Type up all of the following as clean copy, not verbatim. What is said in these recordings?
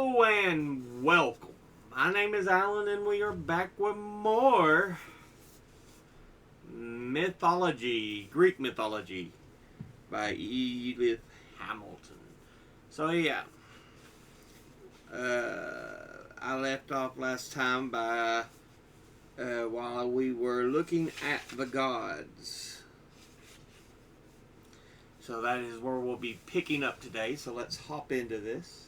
Hello and welcome. My name is Alan and we are back with more mythology, Greek mythology by Edith Hamilton. So yeah, I left off last time by while we were looking at the gods. So that is where we'll be picking up today. So let's hop into this.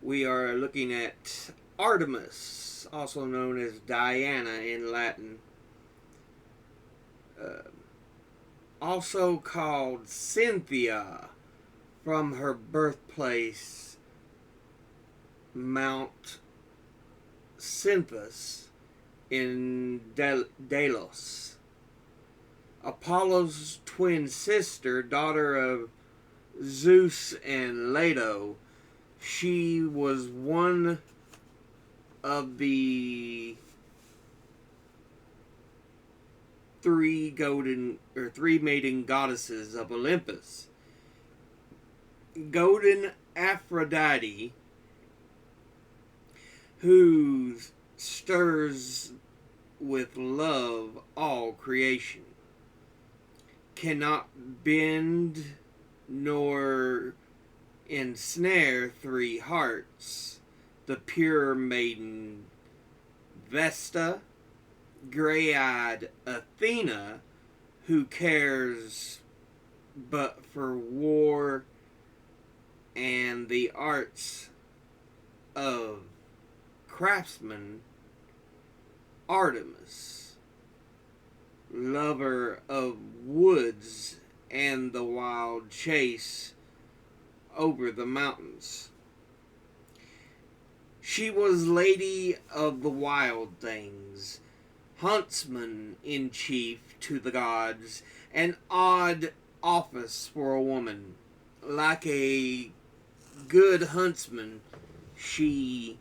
We are looking at Artemis, also known as Diana in Latin. Also called Cynthia, from her birthplace, Mount Cynthus in Delos. Apollo's twin sister, daughter of Zeus and Leto. She was one of the three maiden goddesses of Olympus. Golden Aphrodite, who stirs with love all creation, cannot bend nor ensnare three hearts, the pure maiden Vesta, gray-eyed Athena, who cares but for war and the arts of craftsman, Artemis, lover of woods and the wild chase over the mountains. She was lady of the wild things, huntsman in chief to the gods, an odd office for a woman. Like a good huntsman, she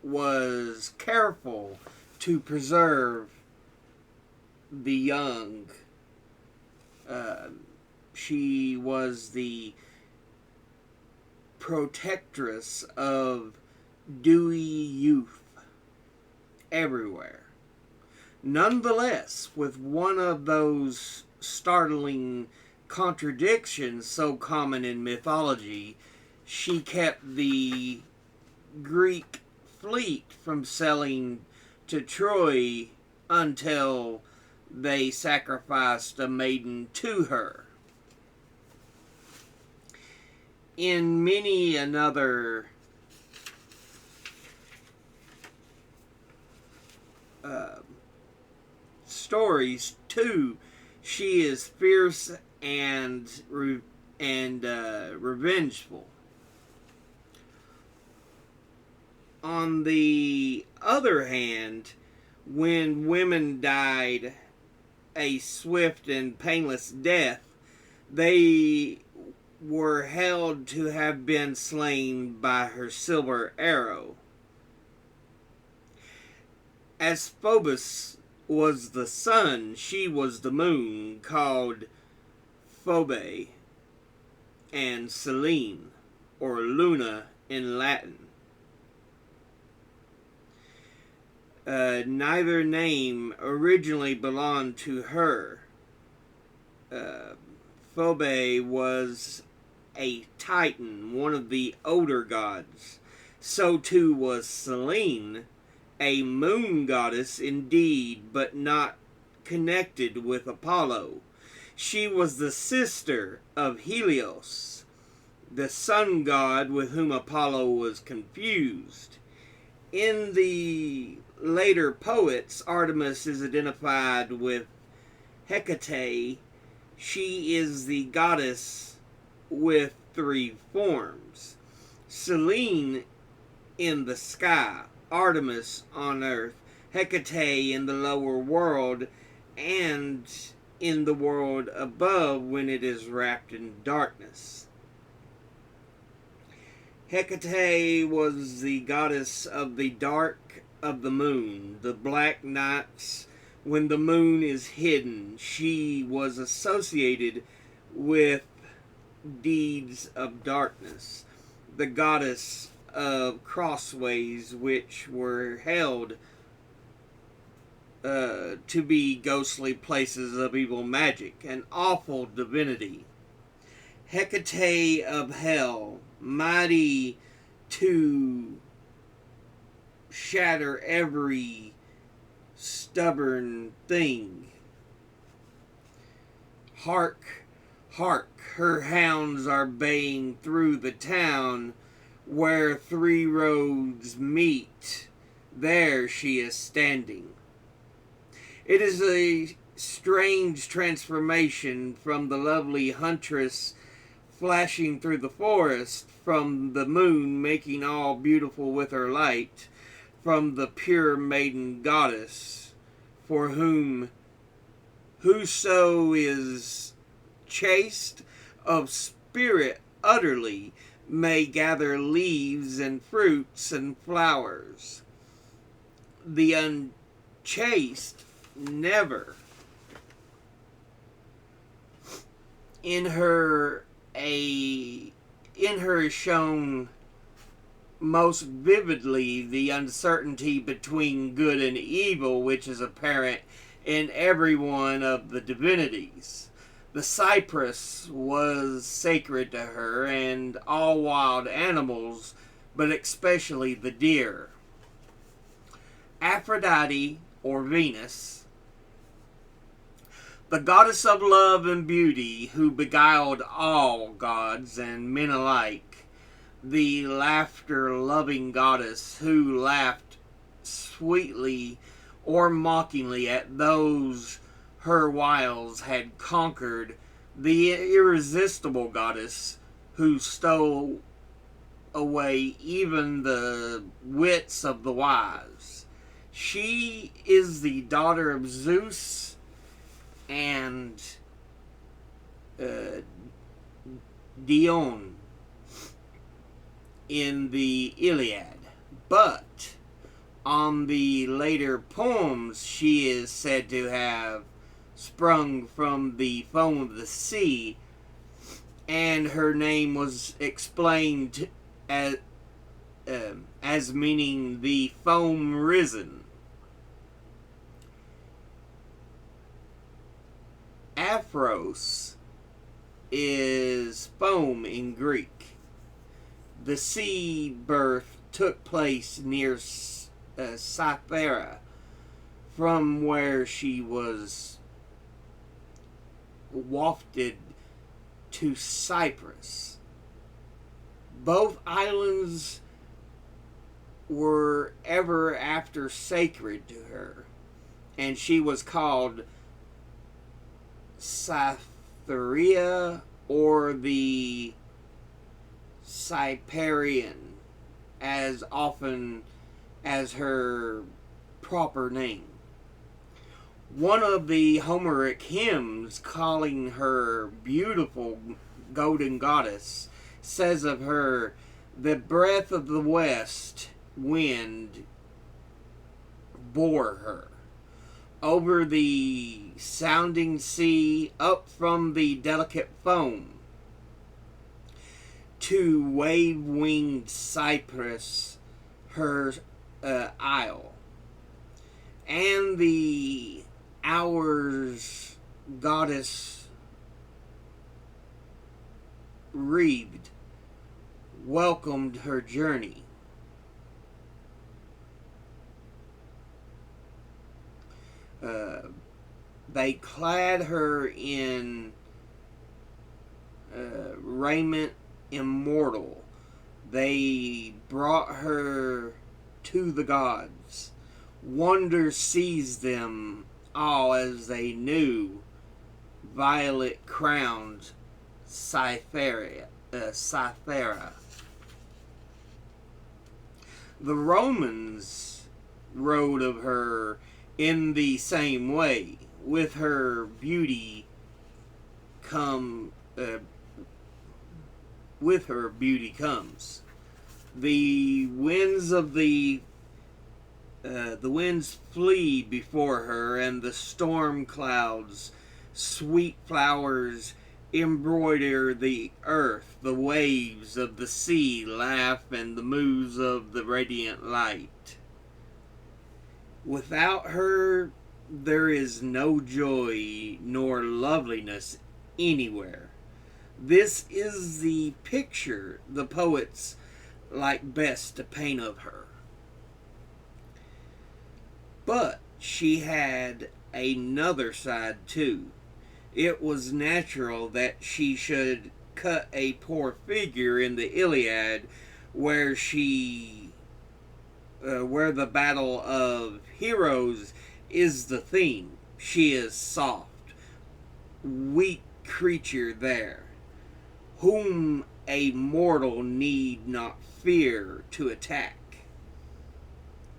was careful to preserve the young. She was the protectress of dewy youth everywhere. Nonetheless, with one of those startling contradictions so common in mythology, she kept the Greek fleet from sailing to Troy until they sacrificed a maiden to her. In many another stories too, she is fierce and revengeful. On the other hand, when women died a swift and painless death, they were held to have been slain by her silver arrow. As Phobos was the sun, she was the moon, called Phoebe, and Selene, or Luna in Latin. Neither name originally belonged to her. Phoebe was a Titan, one of the older gods. So too was Selene, a moon goddess indeed, but not connected with Apollo. She was the sister of Helios, the sun god with whom Apollo was confused. In the later poets, Artemis is identified with Hecate. She is the goddess with three forms: Selene in the sky, Artemis on earth, Hecate in the lower world, and in the world above when it is wrapped in darkness. Hecate was the goddess of the dark of the moon, the black nights when the moon is hidden. She was associated with deeds of darkness, the goddess of crossways, which were held to be ghostly places of evil magic, an awful divinity. Hecate of hell, mighty to shatter every stubborn thing. Hark, hark, her hounds are baying through the town where three roads meet. There she is standing. It is a strange transformation from the lovely huntress flashing through the forest, from the moon making all beautiful with her light, from the pure maiden goddess, for whom whoso is chaste of spirit utterly may gather leaves and fruits and flowers. The unchaste never. In her is shown most vividly the uncertainty between good and evil, which is apparent in every one of the divinities. The cypress was sacred to her, and all wild animals, but especially the deer. Aphrodite, or Venus, the goddess of love and beauty, who beguiled all gods and men alike, the laughter-loving goddess who laughed sweetly or mockingly at those her wiles had conquered, the irresistible goddess who stole away even the wits of the wise. She is the daughter of Zeus and Dione in the Iliad, but on the later poems she is said to have sprung from the foam of the sea, and her name was explained as meaning the foam risen. Aphros is foam in Greek. The sea birth took place near Cythera, from where she was wafted to Cyprus. Both islands were ever after sacred to her, and she was called Cytherea, or the Cyprian, as often as her proper name. One of the Homeric hymns, calling her beautiful golden goddess, says of her, the breath of the west wind bore her over the sounding sea, up from the delicate foam to wave-winged Cyprus, her isle, and the hours goddess wreathed welcomed her journey. They clad her in raiment immortal. They brought her to the gods. Wonder seized them all as they knew violet-crowned Cythera. The Romans wrote of her in the same way. With her beauty comes. The winds of the The winds flee before her, and the storm clouds, sweet flowers, embroider the earth. The waves of the sea laugh, and the moves of the radiant light. Without her, there is no joy nor loveliness anywhere. This is the picture the poets like best to paint of her. But she had another side too. It was natural that she should cut a poor figure in the Iliad, where where the battle of heroes is the theme. She is soft, weak creature there, whom a mortal need not fear to attack.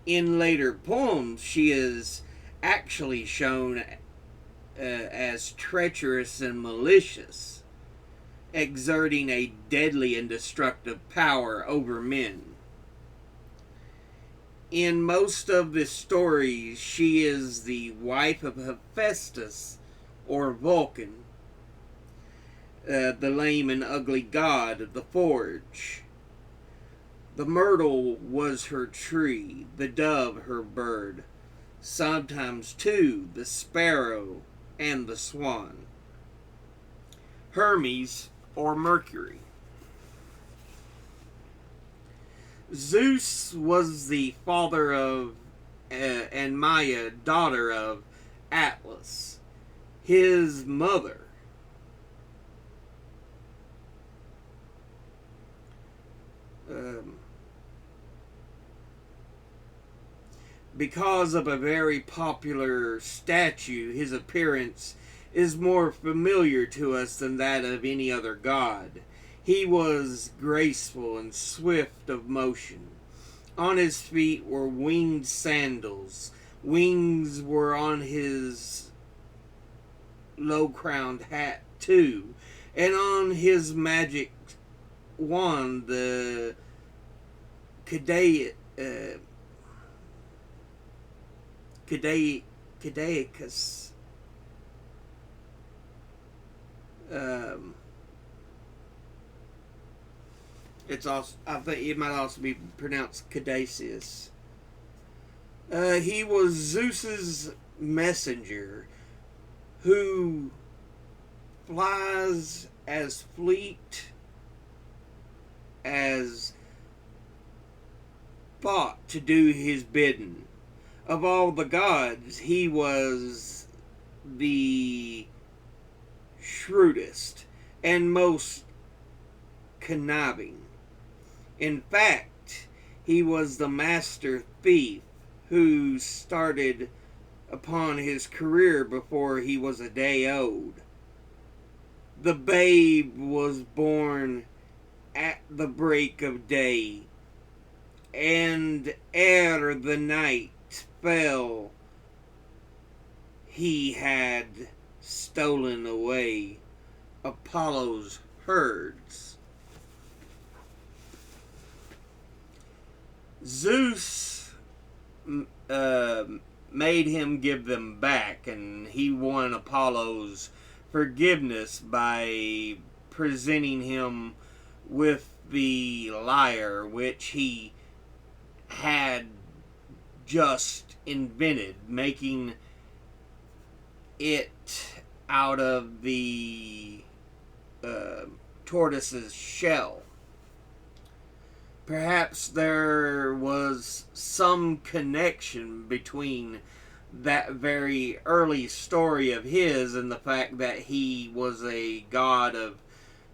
In later poems, she is actually shown as treacherous and malicious, exerting a deadly and destructive power over men. In most of the stories, she is the wife of Hephaestus, or Vulcan, the lame and ugly god of the forge. The myrtle was her tree, the dove her bird, sometimes too the sparrow and the swan. Hermes, or Mercury. Zeus was the father of and Maya, daughter of Atlas. His mother, because of a very popular statue, his appearance is more familiar to us than that of any other god. He was graceful and swift of motion. On his feet were winged sandals. Wings were on his low-crowned hat, too. And on his magic wand, the Caduceus. It's also, I think it might also be pronounced Caduceus. He was Zeus's messenger, who flies as fleet as thought to do his bidding. Of all the gods, he was the shrewdest and most conniving. In fact, he was the master thief who started upon his career before he was a day old. The babe was born at the break of day, and ere the night fell, he had stolen away Apollo's herds. Zeus made him give them back, and he won Apollo's forgiveness by presenting him with the lyre, which he had just invented, making it out of the tortoise's shell. Perhaps there was some connection between that very early story of his and the fact that he was a god of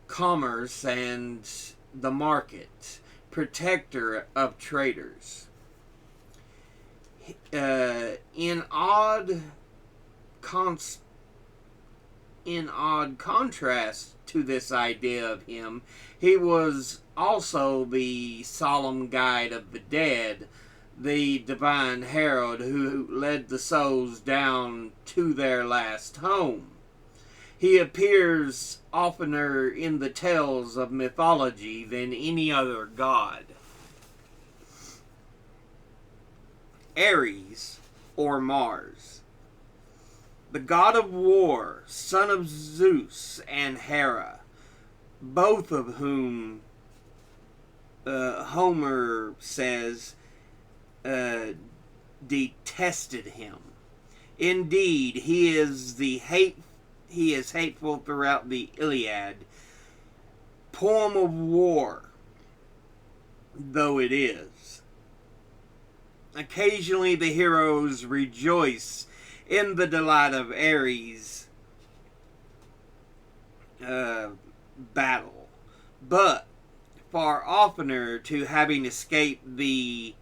commerce and the market, protector of traders. In odd contrast to this idea of him, he was also the solemn guide of the dead, the divine herald who led the souls down to their last home. He appears oftener in the tales of mythology than any other god. Ares, or Mars. The god of war, son of Zeus and Hera, both of whom Homer says detested him. Indeed, he is hateful throughout the Iliad, poem of war, though it is. Occasionally the heroes rejoice in the delight of Ares' battle, but far oftener to having escaped the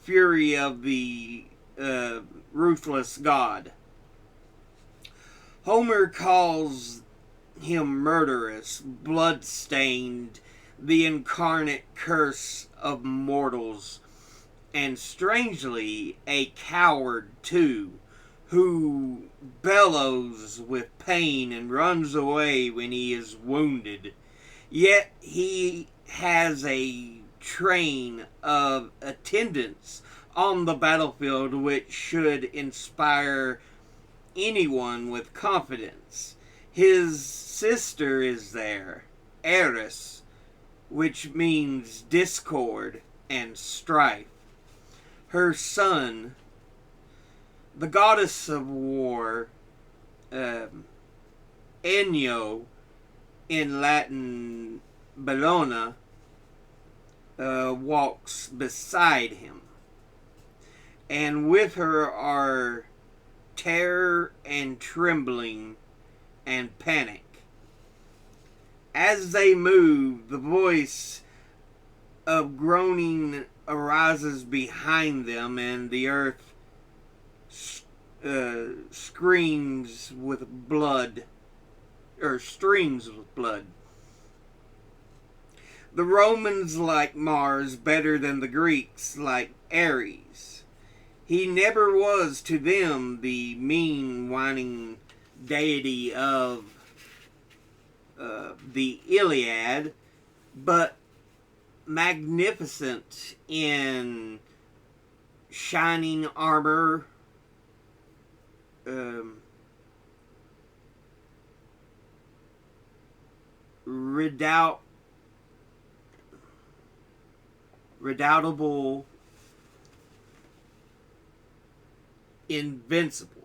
fury of the ruthless god. Homer calls him murderous, blood-stained, the incarnate curse of mortals, and strangely a coward too, who bellows with pain and runs away when he is wounded. Yet he has a train of attendants on the battlefield which should inspire anyone with confidence. His sister is there, Eris, which means discord and strife. Her son, the goddess of war, Enyo, in Latin Bellona, walks beside him. And with her are terror and trembling and panic. As they move, the voice of groaning arises behind them, and the earth screams with blood, or streams with blood. The Romans like Mars better than the Greeks like Ares. He never was to them the mean, whining deity of the Iliad, but magnificent in shining armor, redoubtable, invincible.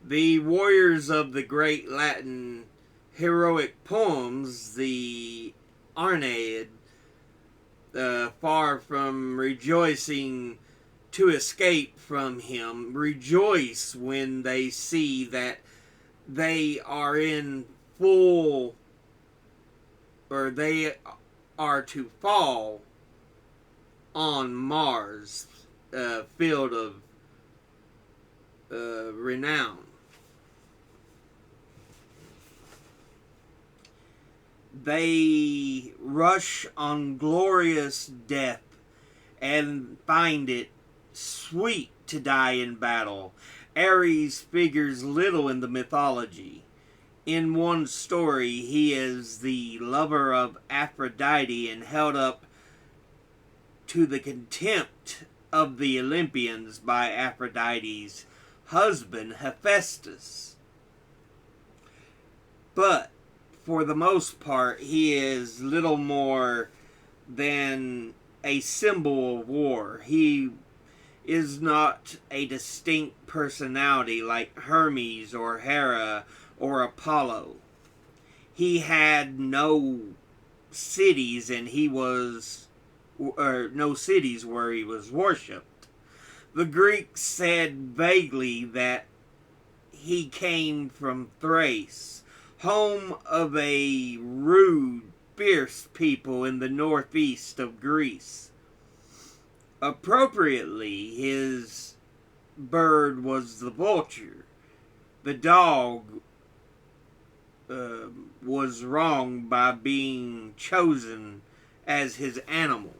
The warriors of the great Latin heroic poems, the Aeneid, far from rejoicing to escape from him, rejoice when they see that they are in full, or they are to fall on Mars, field of renown. They rush on glorious death and find it sweet to die in battle. Ares figures little in the mythology. In one story, he is the lover of Aphrodite and held up to the contempt of the Olympians by Aphrodite's husband, Hephaestus. But for the most part, he is little more than a symbol of war. He is not a distinct personality like Hermes or Hera or Apollo. He had no cities, and no cities where he was worshipped. The Greeks said vaguely that he came from Thrace, home of a rude, fierce people in the northeast of Greece. Appropriately, his bird was the vulture. The dog was wrong by being chosen as his animal.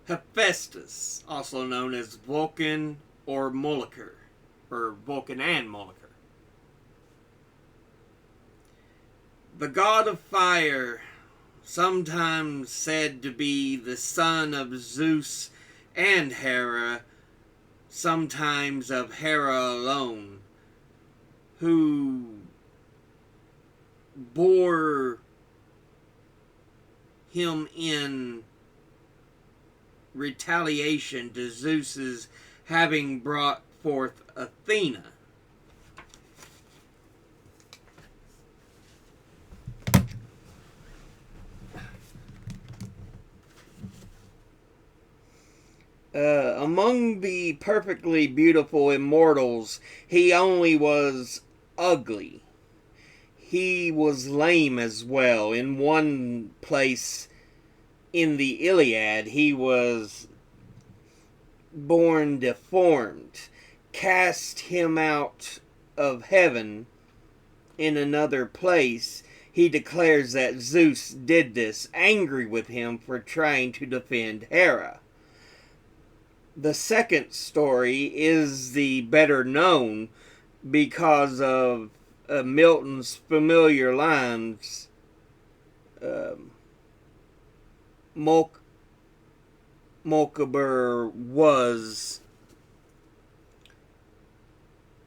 Hephaestus, also known as Vulcan or Molocher, or Vulcan and Molocher. The god of fire, sometimes said to be the son of Zeus and Hera, sometimes of Hera alone, who bore him in retaliation to Zeus's having brought forth Athena. Among the perfectly beautiful immortals, he only was ugly. He was lame as well. In one place in the Iliad, he was born deformed. Cast him out of heaven. In another place, he declares that Zeus did this, angry with him for trying to defend Hera. The second story is the better known because of Milton's familiar lines. Mulciber was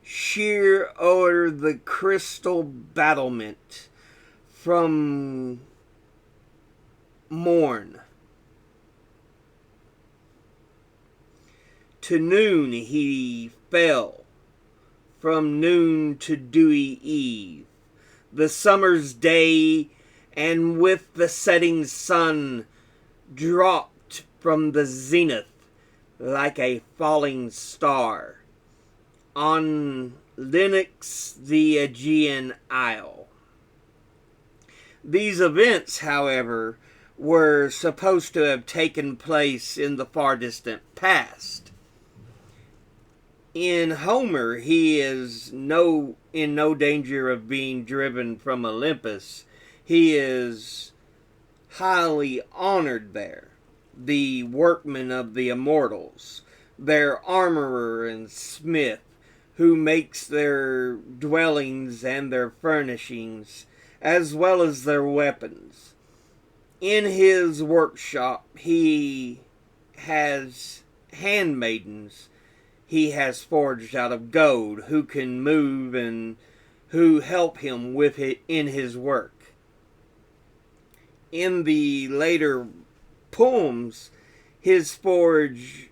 sheer o'er the crystal battlement from morn. To noon he fell, from noon to dewy eve, the summer's day, and with the setting sun dropped from the zenith like a falling star on Lynx, the Aegean isle. These events, however, were supposed to have taken place in the far distant past. In Homer, he is in no danger of being driven from Olympus. He is highly honored there. The workmen of the immortals, their armorer and smith, who makes their dwellings and their furnishings, as well as their weapons. In his workshop, he has handmaidens he has forged out of gold, who can move and who help him with it in his work. In the later poems, his forge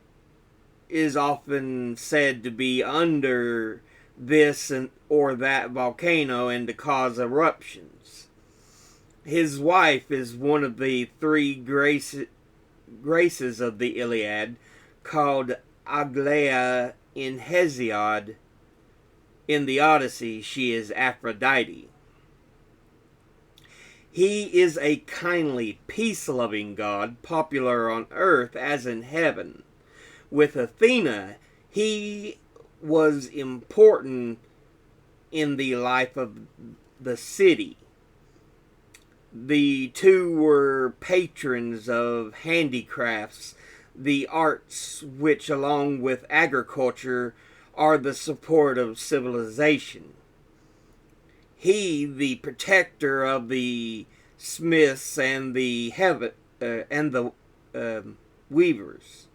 is often said to be under this or that volcano and to cause eruptions. His wife is one of the three graces of the Iliad, called Aglaia. In Hesiod. In the Odyssey, she is Aphrodite. He is a kindly, peace-loving god, popular on earth as in heaven. With Athena, he was important in the life of the city. The two were patrons of handicrafts, the arts which, along with agriculture, are the support of civilization. He, the protector of the smiths and the weavers.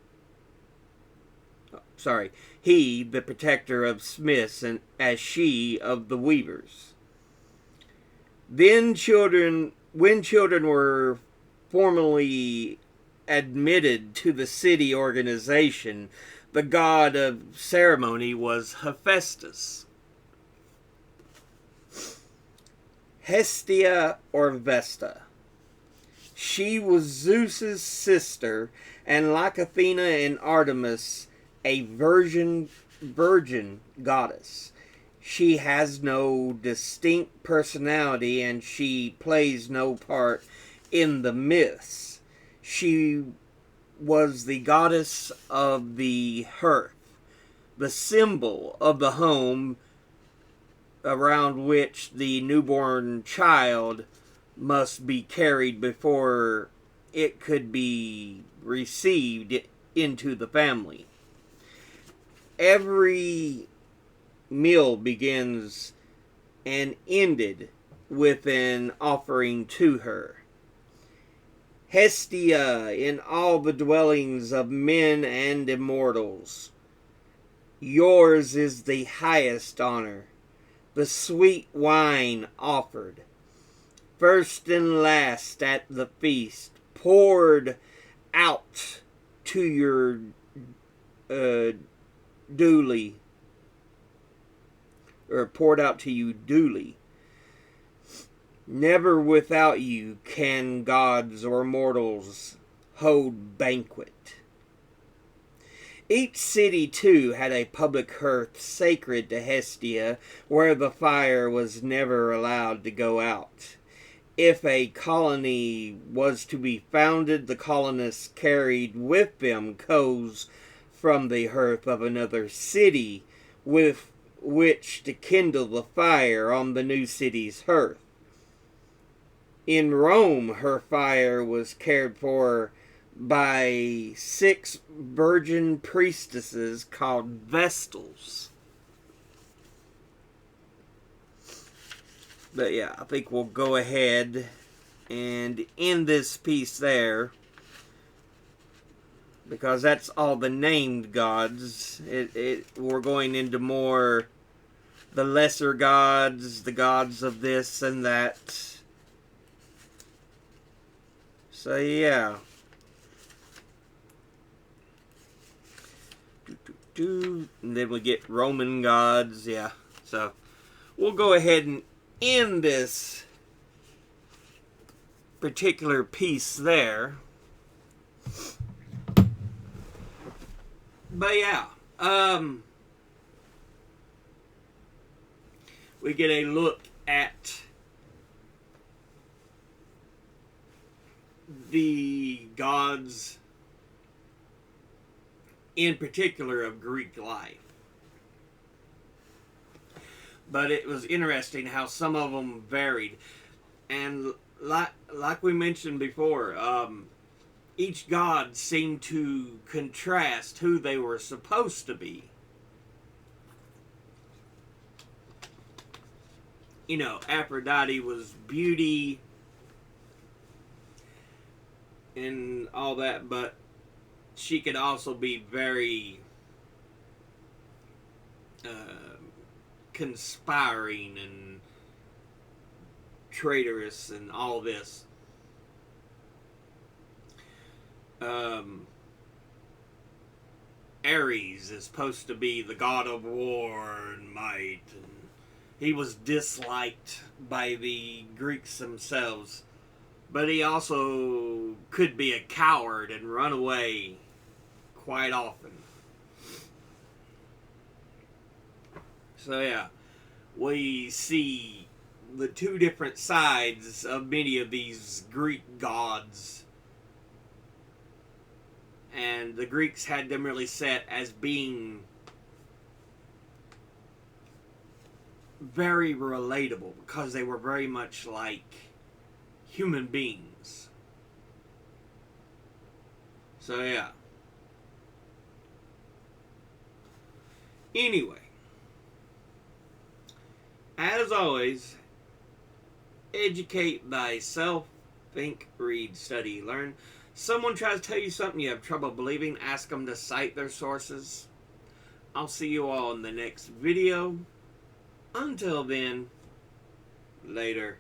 He, the protector of smiths, and as she of the weavers. Then when children were formally admitted to the city organization, the god of ceremony was Hephaestus. Hestia or Vesta. She was Zeus's sister, and like Athena and Artemis, a virgin goddess. She has no distinct personality, and she plays no part in the myths. She was the goddess of the hearth, the symbol of the home around which the newborn child must be carried before it could be received into the family. Every meal begins and ended with an offering to her. Hestia in all the dwellings of men and immortals. Yours is the highest honor, the sweet wine offered, first and last at the feast, poured out to your duly, or poured out to you duly. Never without you can gods or mortals hold banquet. Each city, too, had a public hearth sacred to Hestia, where the fire was never allowed to go out. If a colony was to be founded, the colonists carried with them coals from the hearth of another city, with which to kindle the fire on the new city's hearth. In Rome, her fire was cared for by 6 virgin priestesses called Vestals. But yeah, I think we'll go ahead and end this piece there, because that's all the named gods. We're going into more the lesser gods, the gods of this and that. So yeah. And then we get Roman gods, yeah. So we'll go ahead and end this particular piece there. But yeah, we get a look at the gods in particular of Greek life. But it was interesting how some of them varied. And like we mentioned before, each god seemed to contrast who they were supposed to be. You know, Aphrodite was beauty and all that, but she could also be very conspiring and traitorous and all this. Ares is supposed to be the god of war and might, and he was disliked by the Greeks themselves, but he also could be a coward and run away quite often. So yeah, we see the two different sides of many of these Greek gods. And the Greeks had them really set as being very relatable, because they were very much like human beings. So yeah. Anyway, as always, educate thyself, think, read, study, learn. Someone tries to tell you something you have trouble believing, ask them to cite their sources. I'll see you all in the next video. Until then, later.